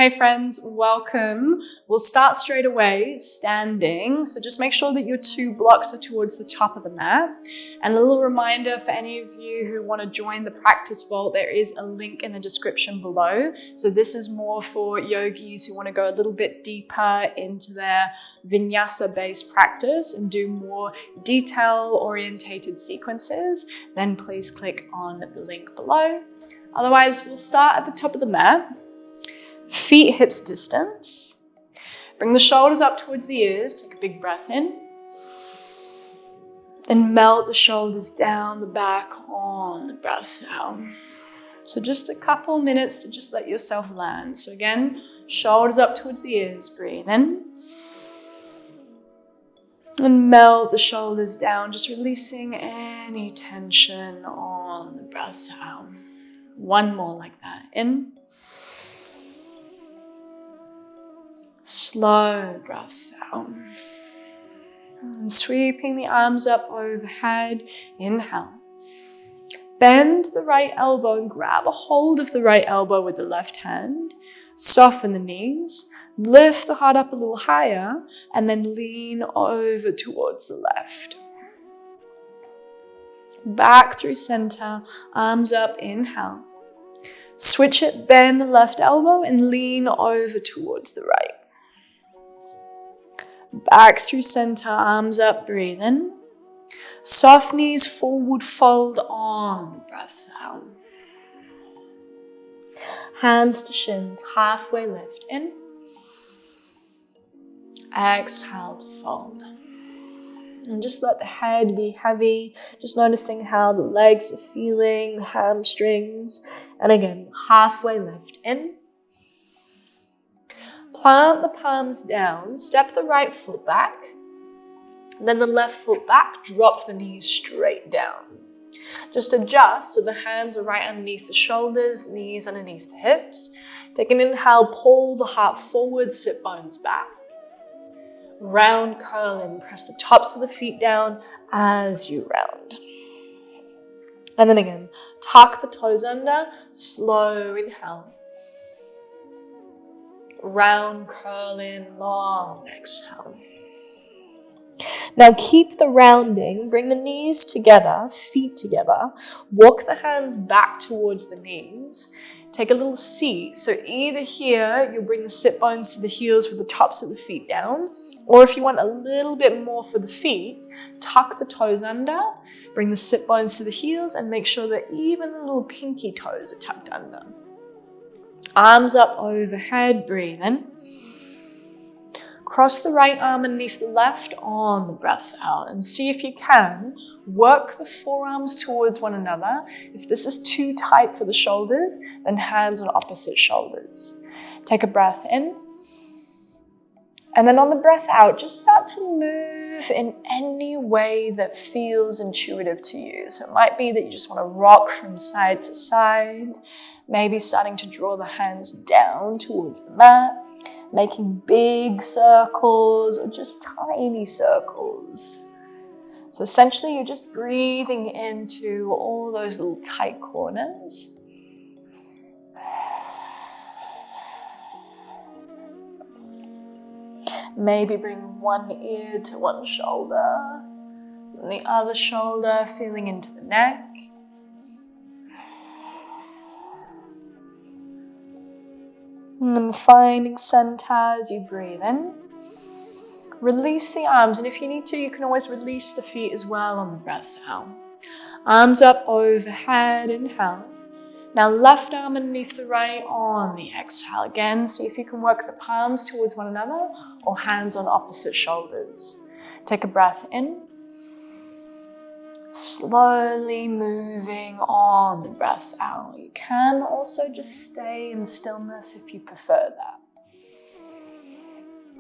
Hey friends, welcome. We'll start straight away standing. So just make sure that your 2 blocks are towards the top of the mat. And a little reminder for any of you who want to join the practice vault, there is a link in the description below. So this is more for yogis who want to go a little bit deeper into their vinyasa-based practice and do more detail-orientated sequences. Then please click on the link below. Otherwise, we'll start at the top of the mat. Feet hips distance. Bring the shoulders up towards the ears. Take a big breath in. Then melt the shoulders down the back on the breath out. So just a couple minutes to just let yourself land. So again, shoulders up towards the ears. Breathe in. And melt the shoulders down, just releasing any tension on the breath out. One more like that. In. Slow breath out. And sweeping the arms up overhead. Inhale. Bend the right elbow and grab a hold of the right elbow with the left hand. Soften the knees. Lift the heart up a little higher and then lean over towards the left. Back through center, arms up, inhale. Switch it, bend the left elbow and lean over towards the right. Back through center, arms up, breathe in. Soft knees forward, fold on the breath out. Hands to shins, halfway lift in. Exhale to fold. And just let the head be heavy, just noticing how the legs are feeling, the hamstrings. And again, halfway lift in. Plant the palms down, step the right foot back, then the left foot back, drop the knees straight down. Just adjust so the hands are right underneath the shoulders, knees underneath the hips. Take an inhale, pull the heart forward, sit bones back. Round curl in, press the tops of the feet down as you round. And then again, tuck the toes under, slow inhale. Round curl in, long exhale. Now keep the rounding, bring the knees together, feet together, walk the hands back towards the knees, take a little seat. So either here, you'll bring the sit bones to the heels with the tops of the feet down, or if you want a little bit more for the feet, tuck the toes under, bring the sit bones to the heels, and make sure that even the little pinky toes are tucked under. Arms up overhead, breathe in. Cross the right arm underneath the left on the breath out and see if you can work the forearms towards one another. If this is too tight for the shoulders, then hands on opposite shoulders. Take a breath in. And then on the breath out, just start to move in any way that feels intuitive to you. So it might be that you just want to rock from side to side, maybe starting to draw the hands down towards the mat, making big circles or just tiny circles. So essentially you're just breathing into all those little tight corners. Maybe bring one ear to one shoulder, and the other shoulder feeling into the neck. And then finding center as you breathe in. Release the arms, and if you need to, you can always release the feet as well on the breath out. Arms up overhead, inhale. Now left arm underneath the right on the exhale. Again, see if you can work the palms towards one another or hands on opposite shoulders. Take a breath in. Slowly moving on the breath out. You can also just stay in stillness if you prefer that.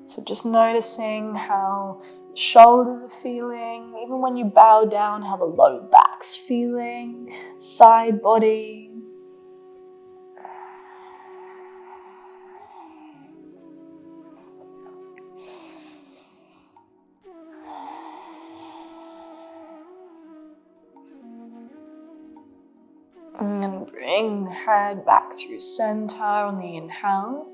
So just noticing how the shoulders are feeling, even when you bow down, how the low back's feeling, side body. And bring the head back through center on the inhale.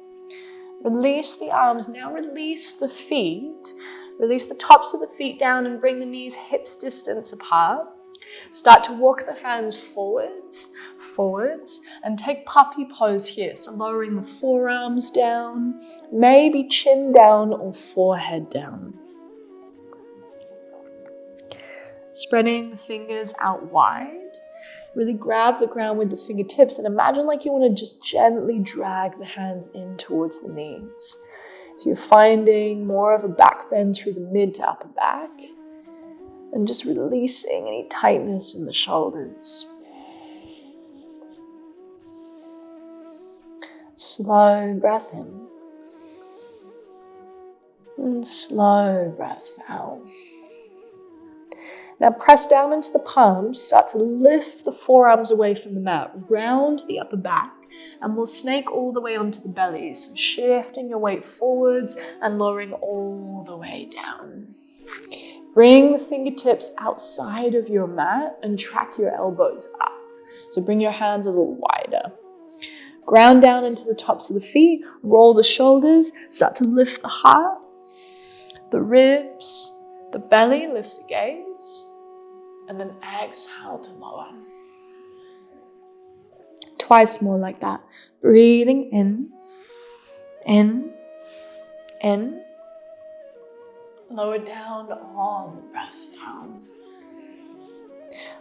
Release the arms. Now release the feet. Release the tops of the feet down and bring the knees hips distance apart. Start to walk the hands forwards, and take puppy pose here. So lowering the forearms down, maybe chin down or forehead down. Spreading the fingers out wide. Really grab the ground with the fingertips and imagine like you want to just gently drag the hands in towards the knees. So you're finding more of a back bend through the mid to upper back and just releasing any tightness in the shoulders. Slow breath in and slow breath out. Now press down into the palms, start to lift the forearms away from the mat, round the upper back, and we'll snake all the way onto the belly. So shifting your weight forwards and lowering all the way down. Bring the fingertips outside of your mat and track your elbows up. So bring your hands a little wider. Ground down into the tops of the feet, roll the shoulders, start to lift the heart, the ribs, the belly, lift the gaze. And then exhale to lower. Twice more like that. Breathing in, in. Lower down on the breath out.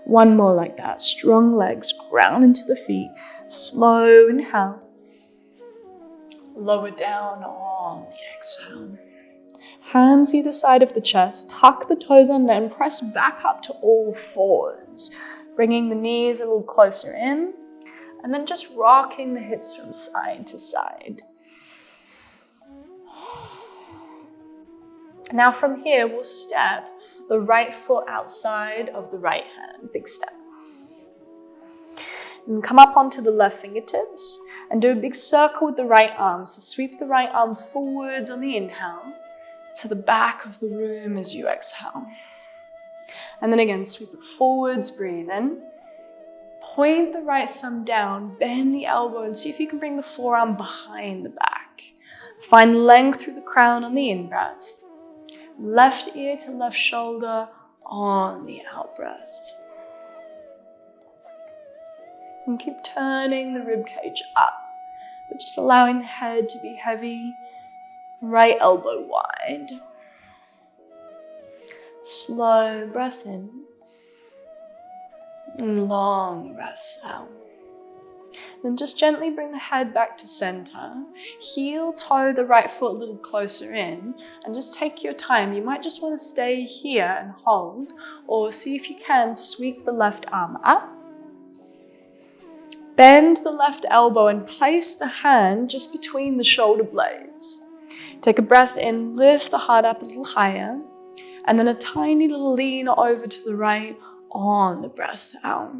One more like that. Strong legs, ground into the feet. Slow inhale. Lower down on the exhale. Hands either side of the chest, tuck the toes under and press back up to all fours. Bringing the knees a little closer in and then just rocking the hips from side to side. Now from here, we'll step the right foot outside of the right hand, big step. And come up onto the left fingertips and do a big circle with the right arm. So sweep the right arm forwards on the inhale to the back of the room as you exhale. And then again, sweep it forwards, breathe in. Point the right thumb down, bend the elbow and see if you can bring the forearm behind the back. Find length through the crown on the in-breath. Left ear to left shoulder on the out-breath. And keep turning the ribcage up, but just allowing the head to be heavy. Right elbow wide. Slow breath in. And long breath out. Then just gently bring the head back to center. Heel toe the right foot a little closer in. And just take your time. You might just want to stay here and hold. Or see if you can sweep the left arm up. Bend the left elbow and place the hand just between the shoulder blades. Take a breath in, lift the heart up a little higher, and then a tiny little lean over to the right on the breath out.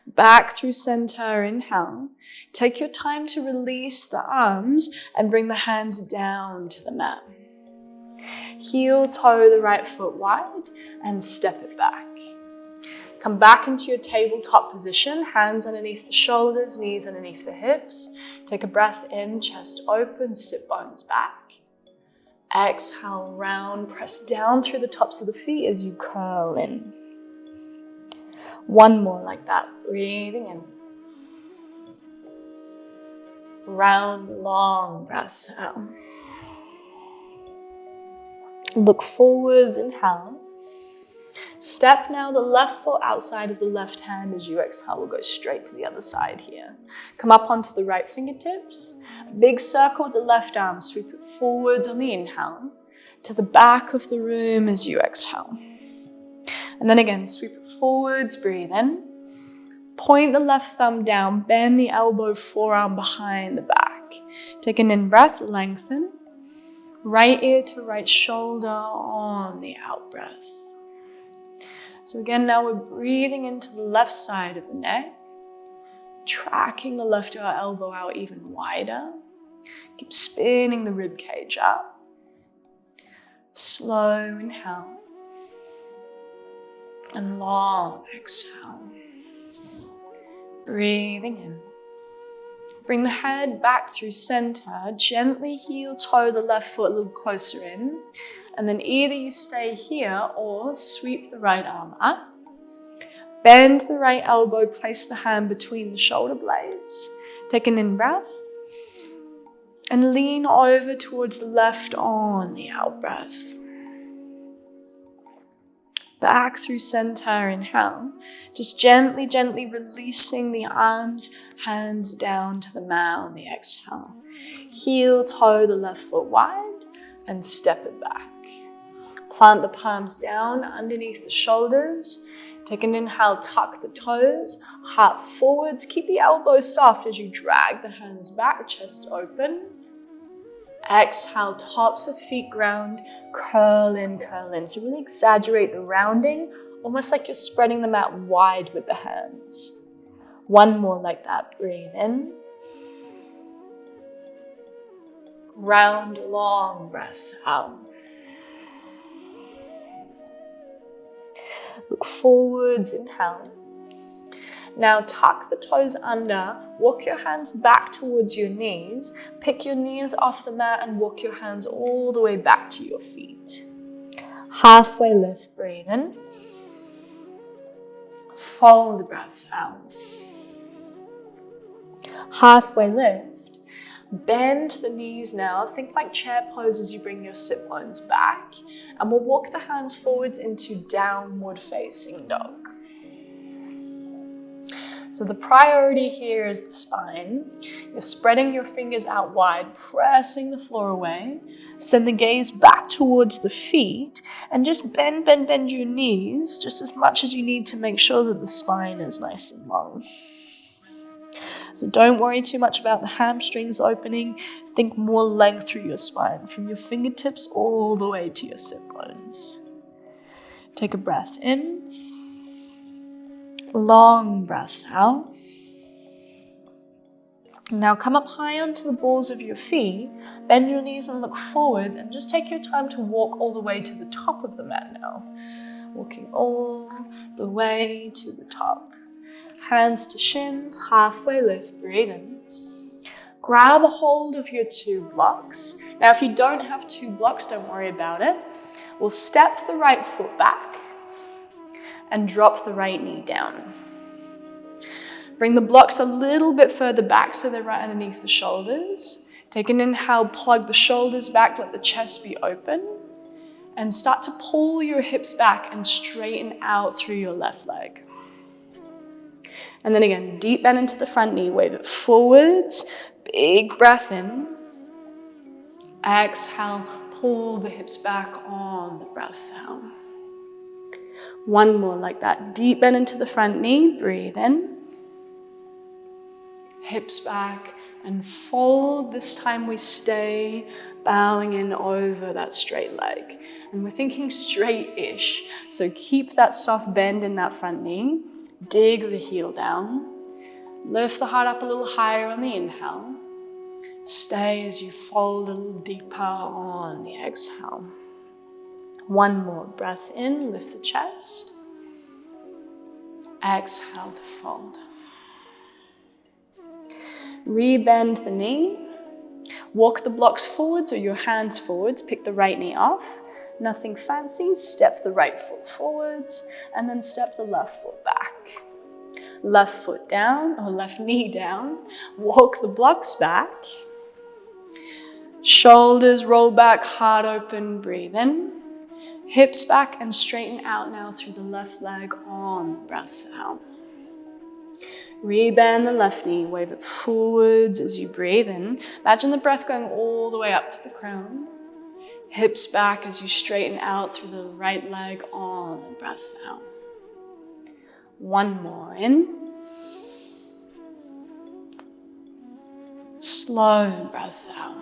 Back through center, inhale. Take your time to release the arms and bring the hands down to the mat. Heel toe the right foot wide and step it back. Come back into your tabletop position, hands underneath the shoulders, knees underneath the hips. Take a breath in, chest open, sit bones back. Exhale, round, press down through the tops of the feet as you curl in. One more like that, breathing in. Round, long breath out. Look forwards, inhale. Step now the left foot outside of the left hand as you exhale. We'll go straight to the other side here. Come up onto the right fingertips. Big circle with the left arm. Sweep it forwards on the inhale to the back of the room as you exhale. And then again, sweep it forwards, breathe in. Point the left thumb down, bend the elbow, forearm behind the back. Take an in-breath, lengthen. Right ear to right shoulder on the out-breath. So again, now we're breathing into the left side of the neck, tracking the left elbow out even wider. Keep spinning the rib cage up. Slow inhale and long exhale. Breathing in, Bring the head back through center. Gently heel toe the left foot a little closer in. And then either you stay here or sweep the right arm up. Bend the right elbow, place the hand between the shoulder blades. Take an in-breath. And lean over towards the left on the out-breath. Back through center, inhale. Just gently, gently releasing the arms, hands down to the mat on the exhale. Heel toe the left foot wide and step it back. Plant the palms down underneath the shoulders. Take an inhale, tuck the toes, heart forwards. Keep the elbows soft as you drag the hands back, chest open. Exhale, tops of feet ground, curl in, curl in. So really exaggerate the rounding, almost like you're spreading the mat wide with the hands. One more like that, breathe in. Round, long breath out. Look forwards, inhale. Now tuck the toes under, walk your hands back towards your knees, pick your knees off the mat and walk your hands all the way back to your feet. Halfway lift, breathe in. Fold, breath out. Halfway lift. Bend the knees now. Think like chair pose as you bring your sit bones back. And we'll walk the hands forwards into downward facing dog. So the priority here is the spine. You're spreading your fingers out wide, pressing the floor away. Send the gaze back towards the feet and just bend your knees just as much as you need to make sure that the spine is nice and long. So don't worry too much about the hamstrings opening. Think more length through your spine, from your fingertips all the way to your sit bones. Take a breath in. Long breath out. Now come up high onto the balls of your feet, bend your knees and look forward, and just take your time to walk all the way to the top of the mat now. Walking all the way to the top. Hands to shins, halfway lift, breathe in. Grab a hold of your two blocks. Now if you don't have two blocks, don't worry about it. We'll step the right foot back and drop the right knee down. Bring the blocks a little bit further back so they're right underneath the shoulders. Take an inhale, plug the shoulders back, let the chest be open. And start to pull your hips back and straighten out through your left leg. And then again, deep bend into the front knee, wave it forwards, big breath in. Exhale, pull the hips back on the breath out. One more like that, deep bend into the front knee, breathe in. Hips back and fold. This time we stay bowing in over that straight leg. And we're thinking straight-ish. So keep that soft bend in that front knee. Dig the heel down. Lift the heart up a little higher on the inhale. Stay as you fold a little deeper on the exhale. One more breath in, lift the chest. Exhale to fold. Rebend the knee. Walk the blocks forwards or your hands forwards. Pick the right knee off. Nothing fancy. Step the right foot forwards and then step the left foot back. Left foot down or left knee down. Walk the blocks back. Shoulders roll back, heart open, breathe in. Hips back and straighten out now through the left leg on, breath out. Rebend the left knee, wave it forwards as you breathe in. Imagine the breath going all the way up to the crown. Hips back as you straighten out through the right leg on, breath out. One more in. Slow breath out.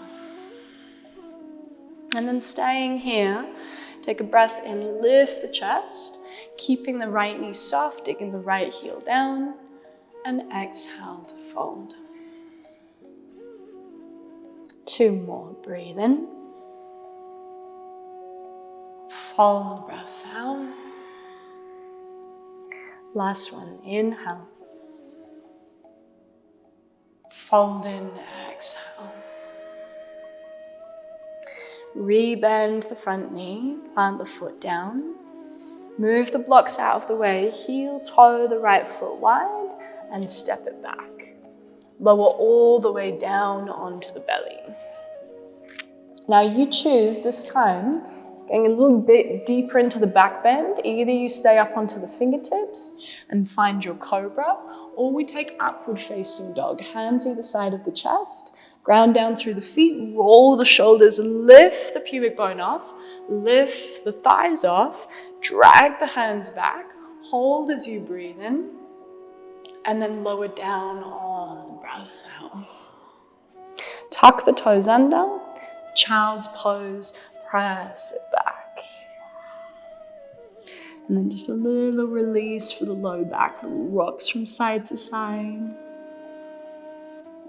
And then staying here, take a breath in, lift the chest, keeping the right knee soft, digging the right heel down, and exhale to fold. Two more, breathe in. Fold, breath out. Last one, inhale. Fold in, exhale. Rebend the front knee, plant the foot down. Move the blocks out of the way, heel toe the right foot wide and step it back. Lower all the way down onto the belly. Now you choose this time, going a little bit deeper into the back bend. Either you stay up onto the fingertips and find your cobra, or we take upward facing dog, hands either side of the chest, ground down through the feet, roll the shoulders, lift the pubic bone off, lift the thighs off, drag the hands back, hold as you breathe in, and then lower down on the breath out. Tuck the toes under, child's pose, press it back. And then just a little release for the low back, little rocks from side to side.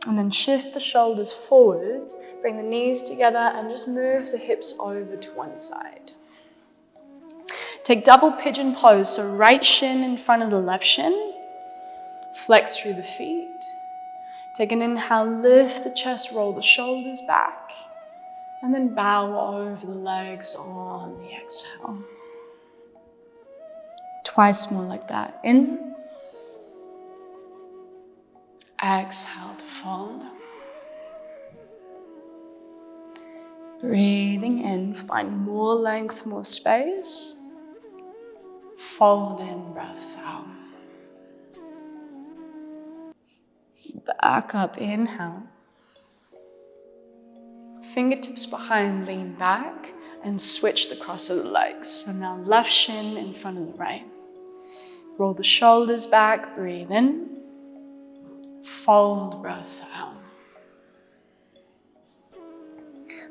And then shift the shoulders forwards, bring the knees together and just move the hips over to one side. Take double pigeon pose, so right shin in front of the left shin. Flex through the feet. Take an inhale, lift the chest, roll the shoulders back. And then bow over the legs on the exhale. Twice more like that. In. Exhale to fold. Breathing in, find more length, more space. Fold in, breath out. Back up, inhale. Fingertips behind, lean back and switch the cross of the legs. So now left shin in front of the right. Roll the shoulders back, breathe in. Fold, breath out.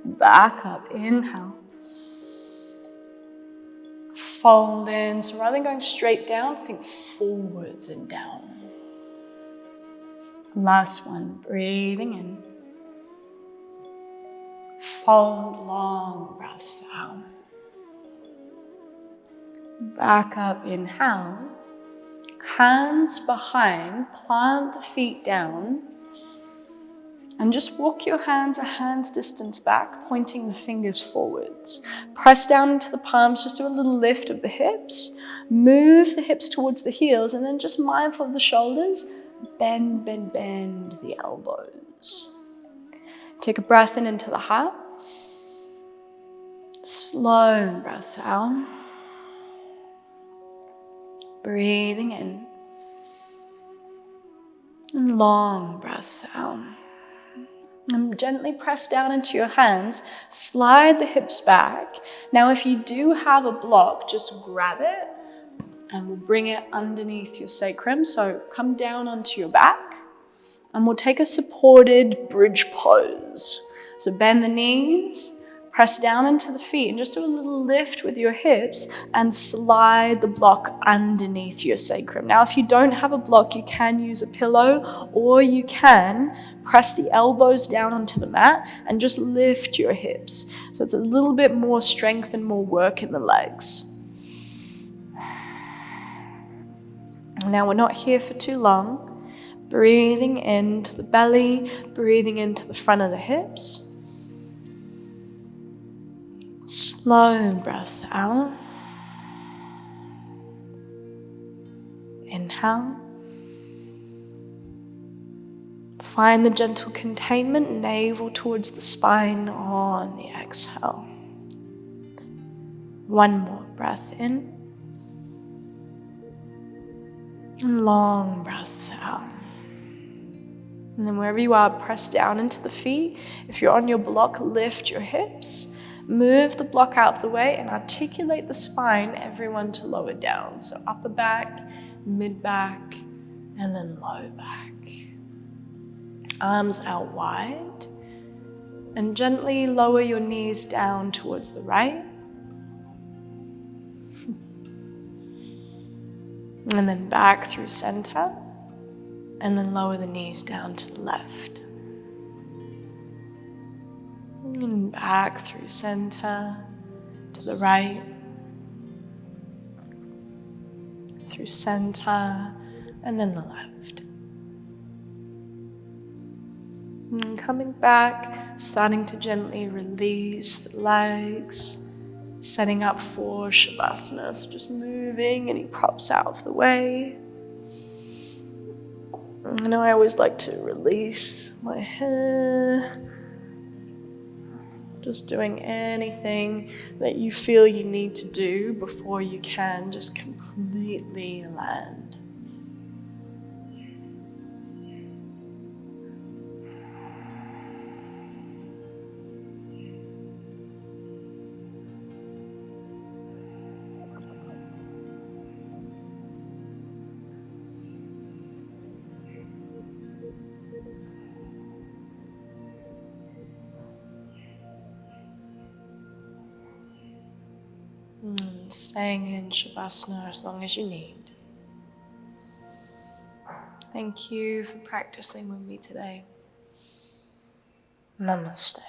Back up, inhale. Fold in. So rather than going straight down, think forwards and down. Last one, breathing in. Fold, long breath out. Back up, inhale. Hands behind, plant the feet down. And just walk your hands a hand's distance back, pointing the fingers forwards. Press down into the palms, just do a little lift of the hips. Move the hips towards the heels, and then just mindful of the shoulders. Bend, bend, bend the elbows. Take a breath in into the heart. Slow breath out. Breathing in. And long breath out. And gently press down into your hands. Slide the hips back. Now if you do have a block, just grab it and we'll bring it underneath your sacrum. So come down onto your back and we'll take a supported bridge pose. So bend the knees, press down into the feet and just do a little lift with your hips and slide the block underneath your sacrum. Now, if you don't have a block, you can use a pillow or you can press the elbows down onto the mat and just lift your hips. So it's a little bit more strength and more work in the legs. Now, we're not here for too long. Breathing into the belly, breathing into the front of the hips. Slow breath out. Inhale. Find the gentle containment, navel towards the spine on the exhale. One more breath in. And long breath out. And then wherever you are, press down into the feet. If you're on your block, lift your hips. Move the block out of the way and articulate the spine, everyone to lower down. So upper back, mid back, and then low back. Arms out wide. And gently lower your knees down towards the right. And then back through center. And then lower the knees down to the left. And back through center, to the right. Through center, and then the left. And coming back, starting to gently release the legs, setting up for Shavasana. So just moving any props out of the way. And I always like to release my hair. Just doing anything that you feel you need to do before you can just completely land. Staying in Shavasana as long as you need. Thank you for practicing with me today. Namaste.